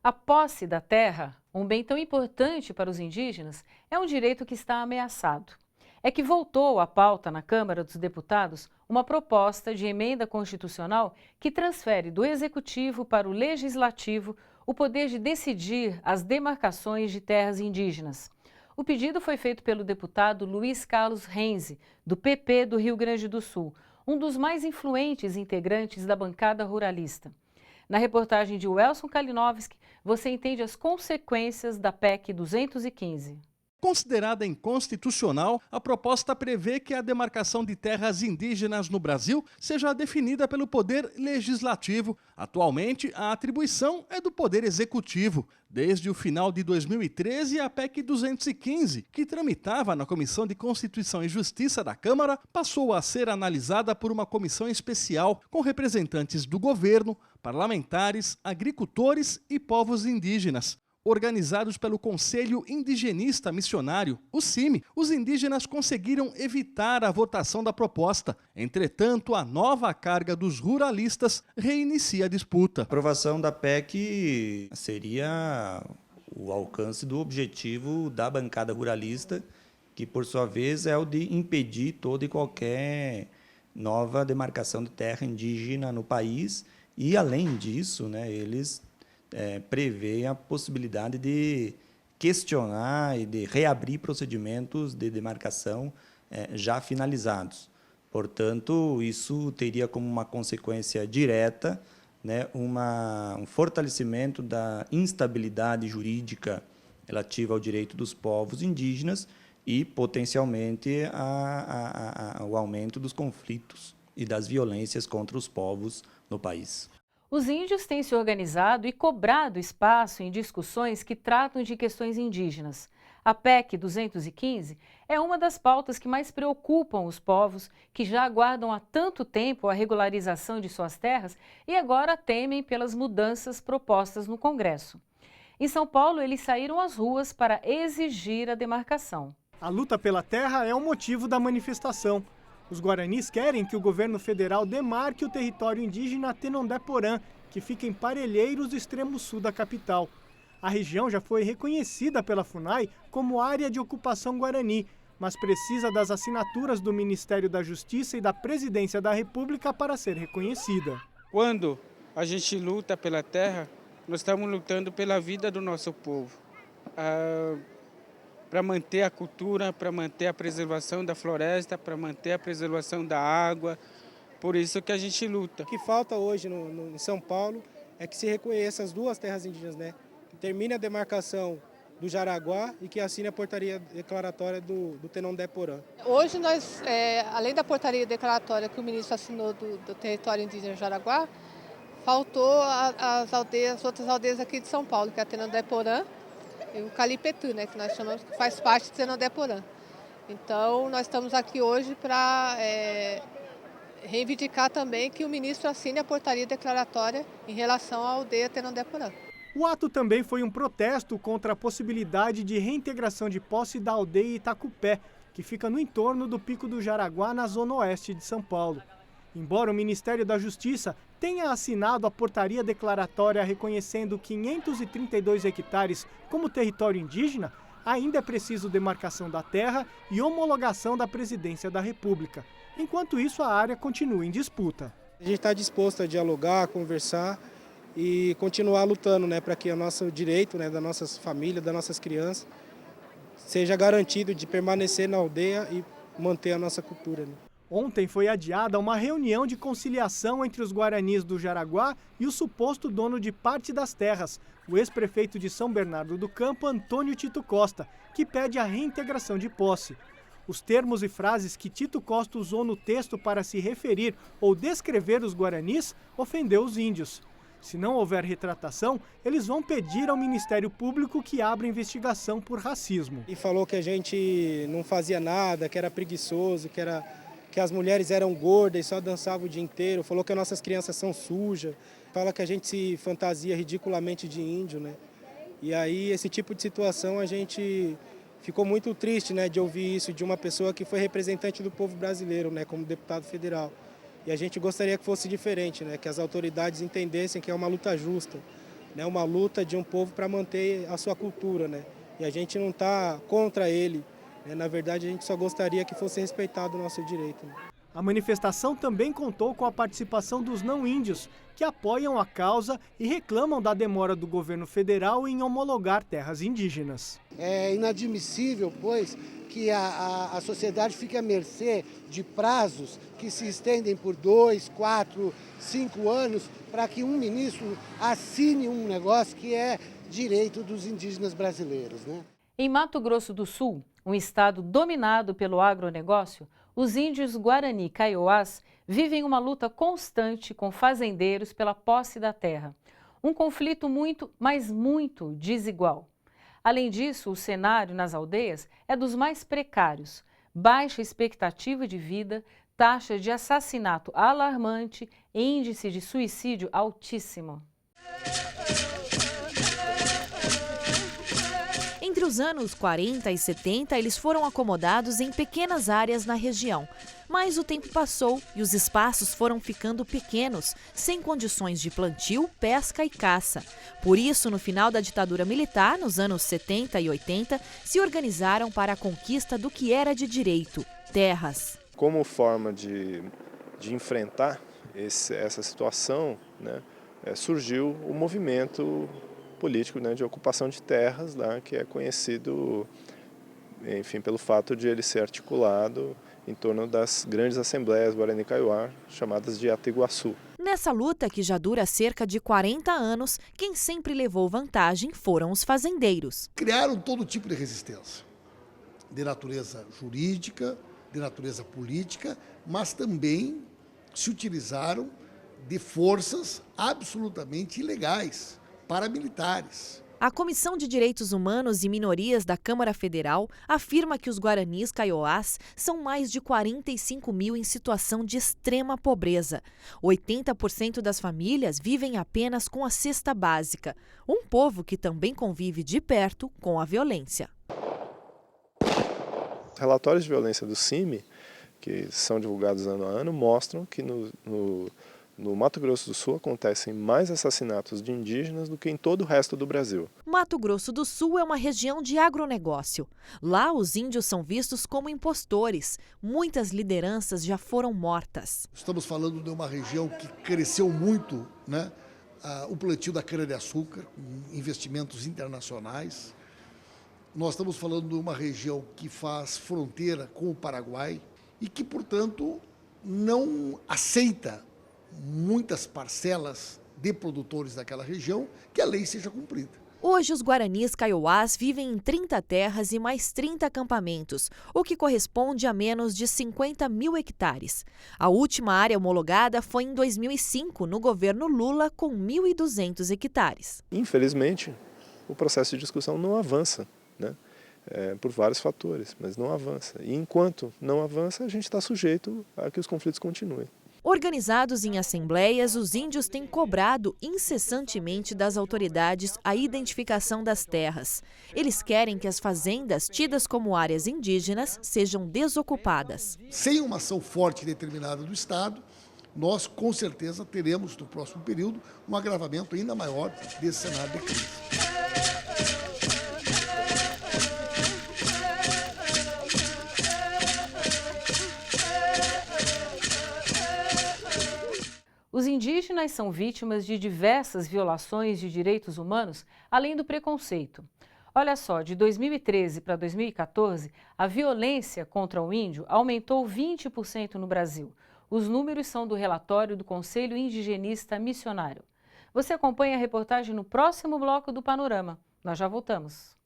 A posse da terra, um bem tão importante para os indígenas, é um direito que está ameaçado. É que voltou à pauta na Câmara dos Deputados uma proposta de emenda constitucional que transfere do Executivo para o Legislativo o poder de decidir as demarcações de terras indígenas. O pedido foi feito pelo deputado Luiz Carlos Renzi, do PP do Rio Grande do Sul, um dos mais influentes integrantes da bancada ruralista. Na reportagem de Welson Kalinowski, você entende as consequências da PEC 215. Considerada inconstitucional, a proposta prevê que a demarcação de terras indígenas no Brasil seja definida pelo Poder Legislativo. Atualmente, a atribuição é do Poder Executivo. Desde o final de 2013, a PEC 215, que tramitava na Comissão de Constituição e Justiça da Câmara, passou a ser analisada por uma comissão especial com representantes do governo, parlamentares, agricultores e povos indígenas. Organizados pelo Conselho Indigenista Missionário, o CIMI, os indígenas conseguiram evitar a votação da proposta. Entretanto, a nova carga dos ruralistas reinicia a disputa. A aprovação da PEC seria o alcance do objetivo da bancada ruralista, que, por sua vez, é o de impedir toda e qualquer nova demarcação de terra indígena no país. E, além disso, eles prevê a possibilidade de questionar e de reabrir procedimentos de demarcação já finalizados. Portanto, isso teria como uma consequência direta um fortalecimento da instabilidade jurídica relativa ao direito dos povos indígenas e, potencialmente, o aumento dos conflitos e das violências contra os povos no país. Os índios têm se organizado e cobrado espaço em discussões que tratam de questões indígenas. A PEC 215 é uma das pautas que mais preocupam os povos que já aguardam há tanto tempo a regularização de suas terras e agora temem pelas mudanças propostas no Congresso. Em São Paulo, eles saíram às ruas para exigir a demarcação. A luta pela terra é o motivo da manifestação. Os guaranis querem que o governo federal demarque o território indígena Tenondé-Porã, que fica em Parelheiros, do extremo sul da capital. A região já foi reconhecida pela FUNAI como área de ocupação guarani, mas precisa das assinaturas do Ministério da Justiça e da Presidência da República para ser reconhecida. Quando a gente luta pela terra, nós estamos lutando pela vida do nosso povo. Para manter a cultura, para manter a preservação da floresta, para manter a preservação da água. Por isso que a gente luta. O que falta hoje em São Paulo é que se reconheça as duas terras indígenas, que termine a demarcação do Jaraguá e que assine a portaria declaratória do Tenondé-Porã. Hoje nós, além da portaria declaratória que o ministro assinou do território indígena Jaraguá, faltou as outras aldeias aqui de São Paulo, que é a Tenondé-Porã, e o Calipetu, que nós chamamos, que faz parte do Tenondé-Porã. Então, nós estamos aqui hoje para reivindicar também que o ministro assine a portaria declaratória em relação à aldeia Tenondé-Porã. O ato também foi um protesto contra a possibilidade de reintegração de posse da aldeia Itacupé, que fica no entorno do Pico do Jaraguá, na zona oeste de São Paulo. Embora o Ministério da Justiça tenha assinado a portaria declaratória reconhecendo 532 hectares como território indígena, ainda é preciso demarcação da terra e homologação da Presidência da República. Enquanto isso, a área continua em disputa. A gente está disposto a dialogar, a conversar e continuar lutando para que o nosso direito, da nossas famílias, das nossas crianças, seja garantido de permanecer na aldeia e manter a nossa cultura. Ontem foi adiada uma reunião de conciliação entre os guaranis do Jaraguá e o suposto dono de parte das terras, o ex-prefeito de São Bernardo do Campo, Antônio Tito Costa, que pede a reintegração de posse. Os termos e frases que Tito Costa usou no texto para se referir ou descrever os guaranis ofendeu os índios. Se não houver retratação, eles vão pedir ao Ministério Público que abra investigação por racismo. E falou que a gente não fazia nada, que era preguiçoso, que as mulheres eram gordas e só dançavam o dia inteiro. Falou que as nossas crianças são sujas. Fala que a gente se fantasia ridiculamente de índio, E aí, esse tipo de situação, a gente ficou muito triste, de ouvir isso de uma pessoa que foi representante do povo brasileiro, como deputado federal. E a gente gostaria que fosse diferente, que as autoridades entendessem que é uma luta justa, né, uma luta de um povo para manter a sua cultura, né? E a gente não está contra ele, né? Na verdade, a gente só gostaria que fosse respeitado o nosso direito, né? A manifestação também contou com a participação dos não-índios, que apoiam a causa e reclamam da demora do governo federal em homologar terras indígenas. É inadmissível, pois, que a sociedade fique à mercê de prazos que se estendem por 2, 4, 5 anos para que um ministro assine um negócio que é direito dos indígenas brasileiros, né? Em Mato Grosso do Sul, um estado dominado pelo agronegócio, os índios Guarani Kaiowás vivem uma luta constante com fazendeiros pela posse da terra. Um conflito muito, mas muito desigual. Além disso, o cenário nas aldeias é dos mais precários. Baixa expectativa de vida, taxa de assassinato alarmante e índice de suicídio altíssimo. Entre os anos 40 e 70, eles foram acomodados em pequenas áreas na região. Mas o tempo passou e os espaços foram ficando pequenos, sem condições de plantio, pesca e caça. Por isso, no final da ditadura militar, nos anos 70 e 80, se organizaram para a conquista do que era de direito: terras. Como forma de enfrentar essa situação, né, surgiu o movimento político, né, de ocupação de terras, lá, que é conhecido, enfim, pelo fato de ele ser articulado em torno das grandes assembleias Guarani Kaiowá, chamadas de Ataiguaçu. Nessa luta, que já dura cerca de 40 anos, quem sempre levou vantagem foram os fazendeiros. Criaram todo tipo de resistência, de natureza jurídica, de natureza política, mas também se utilizaram de forças absolutamente ilegais, paramilitares. A Comissão de Direitos Humanos e Minorias da Câmara Federal afirma que os Guaranis Kaiowás são mais de 45 mil em situação de extrema pobreza. 80% das famílias vivem apenas com a cesta básica. Um povo que também convive de perto com a violência. Relatórios de violência do CIMI, que são divulgados ano a ano, mostram que no Mato Grosso do Sul acontecem mais assassinatos de indígenas do que em todo o resto do Brasil. Mato Grosso do Sul é uma região de agronegócio. Lá, os índios são vistos como impostores. Muitas lideranças já foram mortas. Estamos falando de uma região que cresceu muito, né? O plantio da cana-de-açúcar, com investimentos internacionais. Nós estamos falando de uma região que faz fronteira com o Paraguai e que, portanto, não aceita muitas parcelas de produtores daquela região que a lei seja cumprida. Hoje, os Guaranis Kaiowás vivem em 30 terras e mais 30 acampamentos, o que corresponde a menos de 50 mil hectares. A última área homologada foi em 2005, no governo Lula, com 1.200 hectares. Infelizmente, o processo de discussão não avança, né? Por vários fatores, mas não avança. E enquanto não avança, a gente está sujeito a que os conflitos continuem. Organizados em assembleias, os índios têm cobrado incessantemente das autoridades a identificação das terras. Eles querem que as fazendas tidas como áreas indígenas sejam desocupadas. Sem uma ação forte e determinada do Estado, nós com certeza teremos no próximo período um agravamento ainda maior desse cenário de crise. Os indígenas são vítimas de diversas violações de direitos humanos, além do preconceito. Olha só, de 2013 para 2014, a violência contra o índio aumentou 20% no Brasil. Os números são do relatório do Conselho Indigenista Missionário. Você acompanha a reportagem no próximo bloco do Panorama. Nós já voltamos.